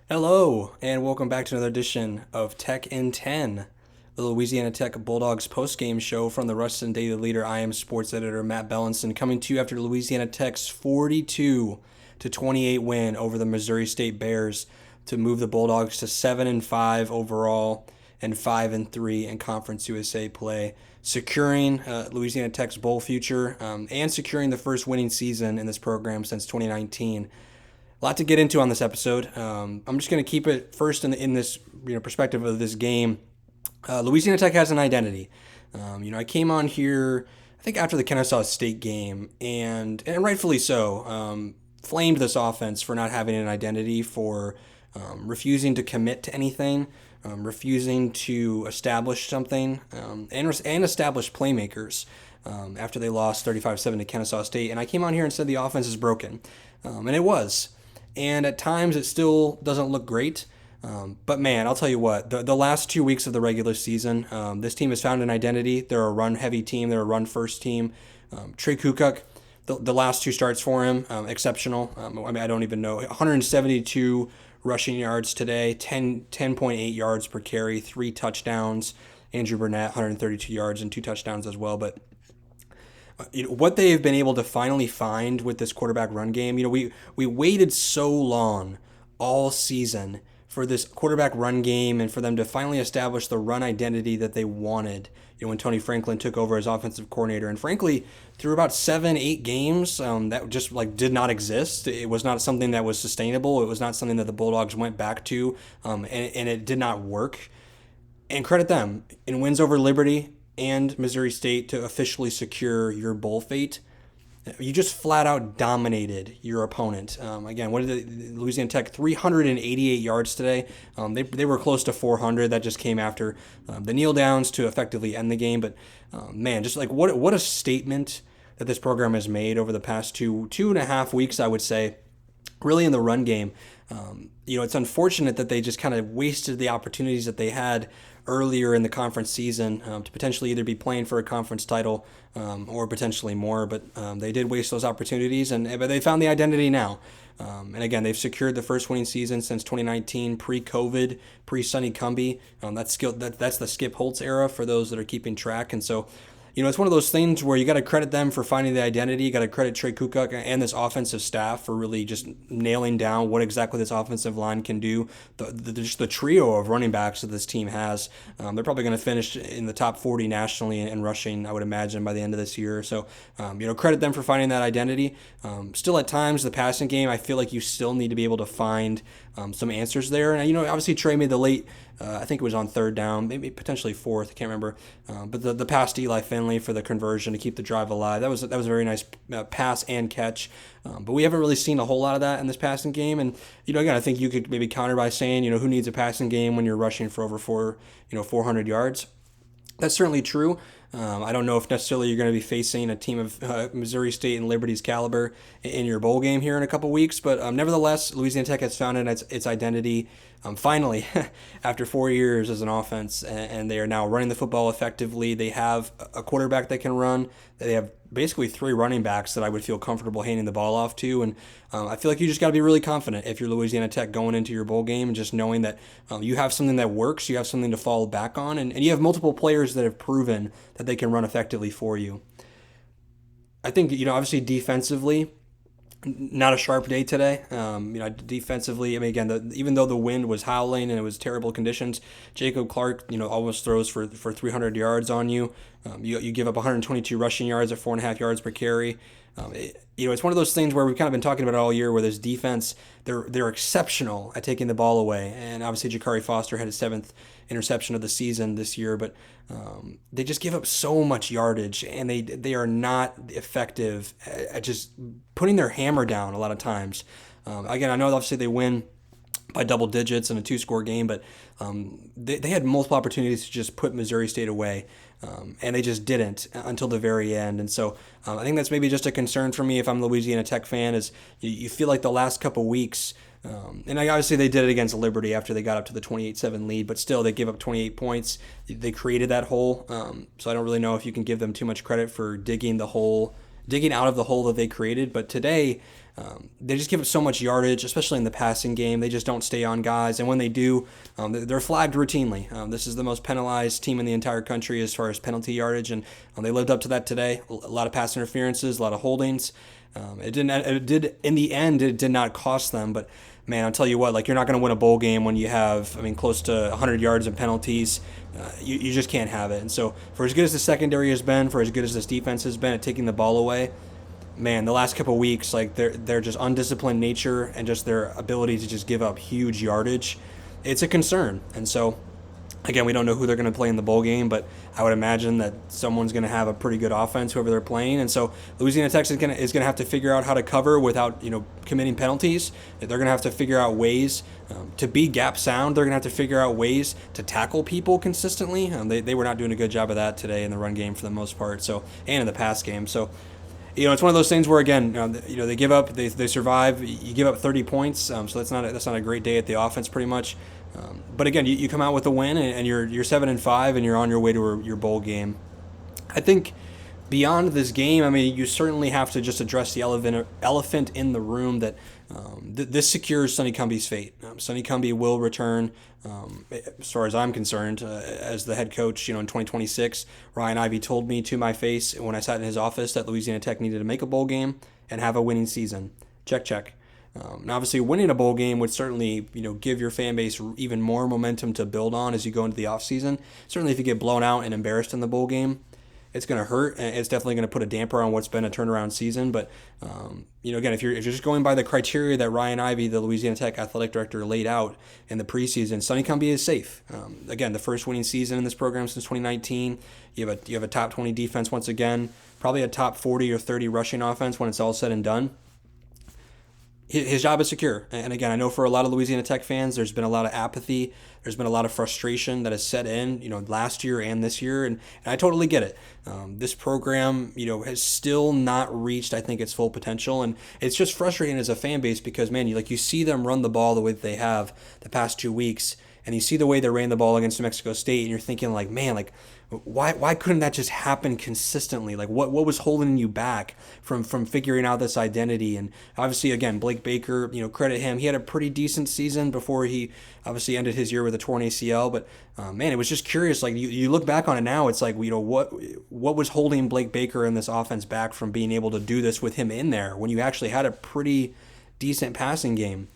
Hello, and welcome back to another edition of Tech in 10, the Louisiana Tech Bulldogs postgame show from the Ruston Daily Leader. I am sports editor Matt Bellinson, coming to you after Louisiana Tech's 42-28 win over the Missouri State Bears to move the Bulldogs to 7-5 overall and 5-3 in Conference USA play, securing Louisiana Tech's bowl future and securing the first winning season in this program since 2019. A lot to get into on this episode. I'm just going to keep it first in this perspective of this game. Louisiana Tech has an identity. I came on here, I think after the Kennesaw State game, and rightfully so, flamed this offense for not having an identity, for refusing to commit to anything, refusing to establish something, and establish playmakers. After they lost 35-7 to Kennesaw State, and I came on here and said the offense is broken, and it was. And at times it still doesn't look great. But man, I'll tell you what, the last 2 weeks of the regular season, this team has found an identity. They're a run-heavy team. They're a run-first team. Trey Kukuk, the last two starts for him, exceptional. I don't even know. 172 rushing yards today, 10.8 yards per carry, 3 touchdowns. Andrew Burnett, 132 yards and 2 touchdowns as well. But what they have been able to finally find with this quarterback run game, we waited so long all season for this quarterback run game and for them to finally establish the run identity that they wanted. When Tony Franklin took over as offensive coordinator, and frankly, through about 7-8 games, that just did not exist. It was not something that was sustainable. It was not something that the Bulldogs went back to, and it did not work. And credit them in wins over Liberty and Missouri State to officially secure your bowl fate. You just flat out dominated your opponent. Again, what did Louisiana Tech, 388 yards today? They were close to 400. That just came after the kneel downs to effectively end the game. But man, just what a statement that this program has made over the past two and a half weeks, I would say, really in the run game. It's unfortunate that they just kind of wasted the opportunities that they had earlier in the conference season to potentially either be playing for a conference title or potentially more, but they did waste those opportunities, but they found the identity now. And again, they've secured the first winning season since 2019, pre-COVID, pre-Sonny Cumbie. That's the Skip Holtz era for those that are keeping track, and so. It's one of those things where you got to credit them for finding the identity. You got to credit Trey Kukuk and this offensive staff for really just nailing down what exactly this offensive line can do. Just the trio of running backs that this team has, they're probably going to finish in the top 40 nationally in rushing, I would imagine, by the end of this year. So, credit them for finding that identity. Still, at times, the passing game, I feel like you still need to be able to find some answers there. And, obviously, Trey made the late, I think it was on third down, maybe potentially fourth, I can't remember. But the pass to Eli Finley for the conversion to keep the drive alive, that was a very nice pass and catch. But we haven't really seen a whole lot of that in this passing game. And, again, I think you could maybe counter by saying, who needs a passing game when you're rushing for over 400 yards? That's certainly true. I don't know if necessarily you're going to be facing a team of Missouri State and Liberty's caliber in your bowl game here in a couple weeks, but nevertheless, Louisiana Tech has found its identity finally after 4 years as an offense, and they are now running the football effectively. They have a quarterback that can run. They have basically 3 running backs that I would feel comfortable handing the ball off to, and I feel like you just got to be really confident if you're Louisiana Tech going into your bowl game and just knowing that you have something that works, you have something to fall back on, and you have multiple players that have proven that they can run effectively for you. I think, obviously defensively, not a sharp day today. Defensively, again, even though the wind was howling and it was terrible conditions, Jacob Clark, almost throws for 300 yards on you. You give up 122 rushing yards at 4.5 yards per carry. It's one of those things where we've kind of been talking about it all year, where this defense, they're exceptional at taking the ball away. And obviously, Jakari Foster had his 7th interception of the season this year, but they just give up so much yardage, and they are not effective at just putting their hammer down a lot of times. Again, I know obviously they win by double digits in a 2-score game, but they had multiple opportunities to just put Missouri State away, and they just didn't until the very end. And so I think that's maybe just a concern for me if I'm a Louisiana Tech fan, is you feel like the last couple weeks, and obviously they did it against Liberty after they got up to the 28-7 lead, but still they gave up 28 points. They created that hole, so I don't really know if you can give them too much credit for digging the hole digging out of the hole that they created. But today, they just give up so much yardage, especially in the passing game. They just don't stay on guys, and when they do, they're flagged routinely. This is the most penalized team in the entire country as far as penalty yardage, and they lived up to that today. A lot of pass interferences, a lot of holdings. It didn't. It did in the end. It did not cost them, but man, I'll tell you what. Like, you're not going to win a bowl game when you have, close to 100 yards in penalties. You just can't have it. And so, for as good as the secondary has been, for as good as this defense has been at taking the ball away, man, the last couple of weeks, like they're just undisciplined nature and just their ability to just give up huge yardage, it's a concern. And so, again, we don't know who they're going to play in the bowl game, but I would imagine that someone's going to have a pretty good offense, whoever they're playing. And so Louisiana Tech is going to have to figure out how to cover without committing penalties. They're going to have to figure out ways to be gap sound. They're going to have to figure out ways to tackle people consistently. They were not doing a good job of that today in the run game for the most part. So, and in the pass game. So, it's one of those things where, again, they give up, they survive. You give up 30 points, so that's not a great day at the offense, pretty much. But again, you come out with a win, and you're 7-5, and you're on your way to your bowl game. I think beyond this game, you certainly have to just address the elephant in the room that this secures Sonny Cumbie's fate. Sonny Cumbie will return, as far as I'm concerned, as the head coach. In 2026, Ryan Ivey told me to my face when I sat in his office that Louisiana Tech needed to make a bowl game and have a winning season. Check. Now, obviously, winning a bowl game would certainly, give your fan base even more momentum to build on as you go into the offseason. Certainly, if you get blown out and embarrassed in the bowl game, it's going to hurt, and it's definitely going to put a damper on what's been a turnaround season. But, again, if you're just going by the criteria that Ryan Ivey, the Louisiana Tech athletic director, laid out in the preseason, Sonny Cumbie is safe. Again, the first winning season in this program since 2019. You have a top 20 defense once again, probably a top 40 or 30 rushing offense when it's all said and done. His job is secure. And again, I know for a lot of Louisiana Tech fans, there's been a lot of apathy. There's been a lot of frustration that has set in, last year and this year. And I totally get it. This program, has still not reached, I think, its full potential. And it's just frustrating as a fan base because, man, you see them run the ball the way that they have the past 2 weeks. And you see the way they ran the ball against New Mexico State. And you're thinking, like, man, like, why couldn't that just happen consistently? Like, what was holding you back from figuring out this identity? And obviously, again, Blake Baker, credit him. He had a pretty decent season before he obviously ended his year with a torn ACL. But man, it was just curious. Like, you look back on it now, it's like, what was holding Blake Baker and this offense back from being able to do this with him in there when you actually had a pretty decent passing game?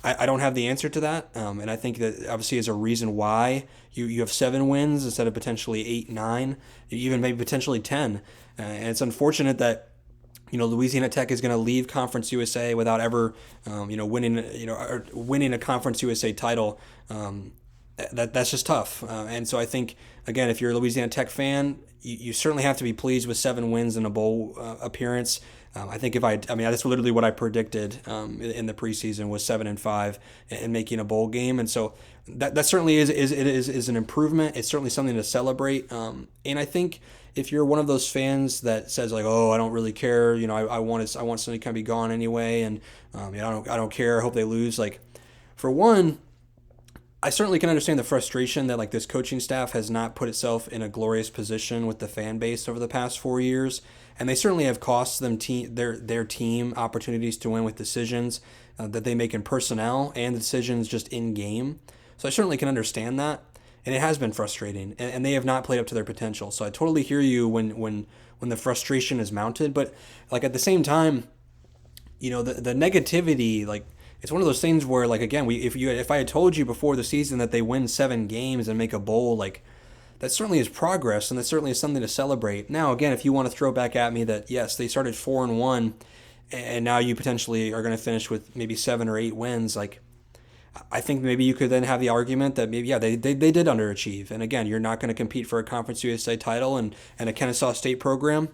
I don't have the answer to that, and I think that obviously is a reason why you have 7 wins instead of potentially 8, 9, even maybe potentially 10. And it's unfortunate that Louisiana Tech is going to leave Conference USA without ever winning a Conference USA title. That's just tough. And so I think, again, if you're a Louisiana Tech fan, you certainly have to be pleased with 7 wins in a bowl appearance. I think that's literally what I predicted in the preseason was 7-5 and making a bowl game, and so that certainly is an improvement. It's certainly something to celebrate, and I think if you're one of those fans that says like, oh, I don't really care, I want somebody to kind of be gone anyway, and I don't care. I hope they lose. Like, for one, I certainly can understand the frustration that like this coaching staff has not put itself in a glorious position with the fan base over the past 4 years. And they certainly have cost them their team opportunities to win with decisions that they make in personnel and decisions just in game. So I certainly can understand that, and it has been frustrating, and they have not played up to their potential. So I totally hear you when the frustration is mounted, but like at the same time, the negativity, like it's one of those things where like again, if I had told you before the season that they win 7 games and make a bowl, like, that certainly is progress, and that certainly is something to celebrate. Now, again, if you want to throw back at me that, yes, they started 4-1, and now you potentially are going to finish with maybe 7 or 8 wins, like, I think maybe you could then have the argument that maybe, yeah, they did underachieve. And again, you're not going to compete for a Conference USA title and a Kennesaw State program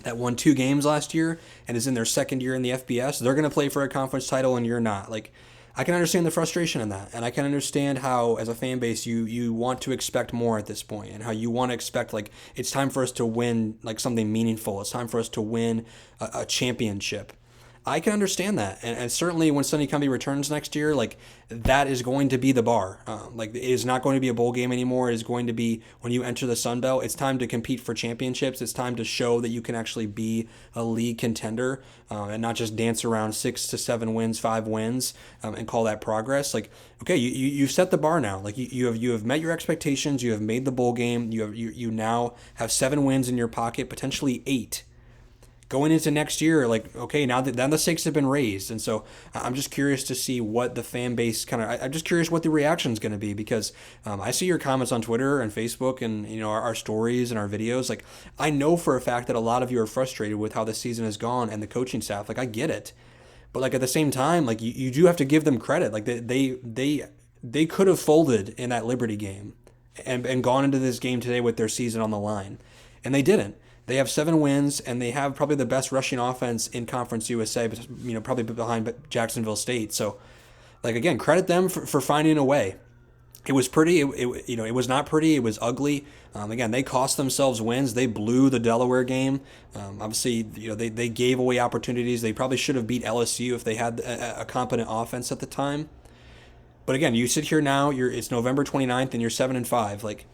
that won 2 games last year and is in their second year in the FBS. They're going to play for a conference title, and you're not. Like, I can understand the frustration in that, and I can understand how, as a fan base, you want to expect more at this point, and how you want to expect, like, it's time for us to win, like, something meaningful. It's time for us to win a championship. I can understand that, and certainly when Sonny Cumbie returns next year, like that is going to be the bar. Like it is not going to be a bowl game anymore. It is going to be when you enter the Sun Belt. It's time to compete for championships. It's time to show that you can actually be a league contender and not just dance around 6 to 7 wins, 5 wins, and call that progress. Like okay, you've set the bar now. Like you have met your expectations. You have made the bowl game. You now have 7 wins in your pocket, potentially 8 going into next year. Like okay, now that the stakes have been raised, and so I'm just curious to see what the fan base I'm just curious what the reaction is going to be, because I see your comments on Twitter and Facebook, and our stories and our videos. Like I know for a fact that a lot of you are frustrated with how the season has gone and the coaching staff. Like I get it, but like at the same time, like you do have to give them credit. Like they could have folded in that Liberty game and gone into this game today with their season on the line, and they didn't. They have 7 wins, and they have probably the best rushing offense in Conference USA, probably behind Jacksonville State. So, like again, credit them for finding a way. It was pretty. It was not pretty. It was ugly. Again, they cost themselves wins. They blew the Delaware game. Obviously, they gave away opportunities. They probably should have beat LSU if they had a competent offense at the time. But again, you sit here now. It's November 29th, and you're 7-5. Like.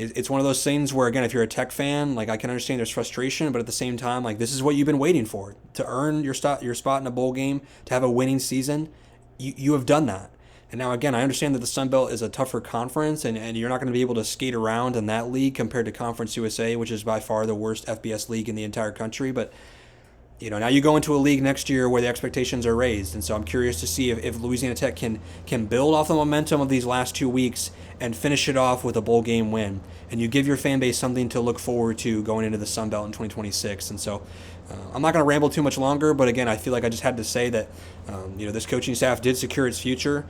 It's one of those things where, again, if you're a Tech fan, like I can understand there's frustration, but at the same time, like this is what you've been waiting for, to earn your spot in a bowl game, to have a winning season. You have done that. And now, again, I understand that the Sun Belt is a tougher conference, and you're not going to be able to skate around in that league compared to Conference USA, which is by far the worst FBS league in the entire country. But now you go into a league next year where the expectations are raised, and so I'm curious to see if Louisiana Tech can build off the momentum of these last 2 weeks and finish it off with a bowl game win, and you give your fan base something to look forward to going into the Sun Belt in 2026. And so I'm not going to ramble too much longer, but again, I feel like I just had to say that this coaching staff did secure its future.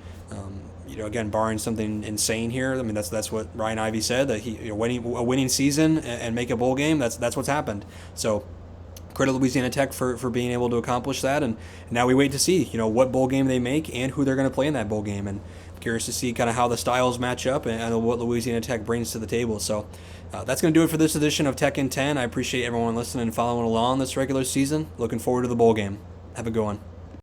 Again, barring something insane here. I mean, that's what Ryan Ivey said, that a winning season and make a bowl game. That's what's happened. So. Credit Louisiana Tech for being able to accomplish that, and now we wait to see what bowl game they make and who they're going to play in that bowl game, and I'm curious to see kind of how the styles match up and what Louisiana Tech brings to the table. So that's going to do it for this edition of Tech in 10. I appreciate everyone listening and following along this regular season. Looking forward to the bowl game. Have a good one.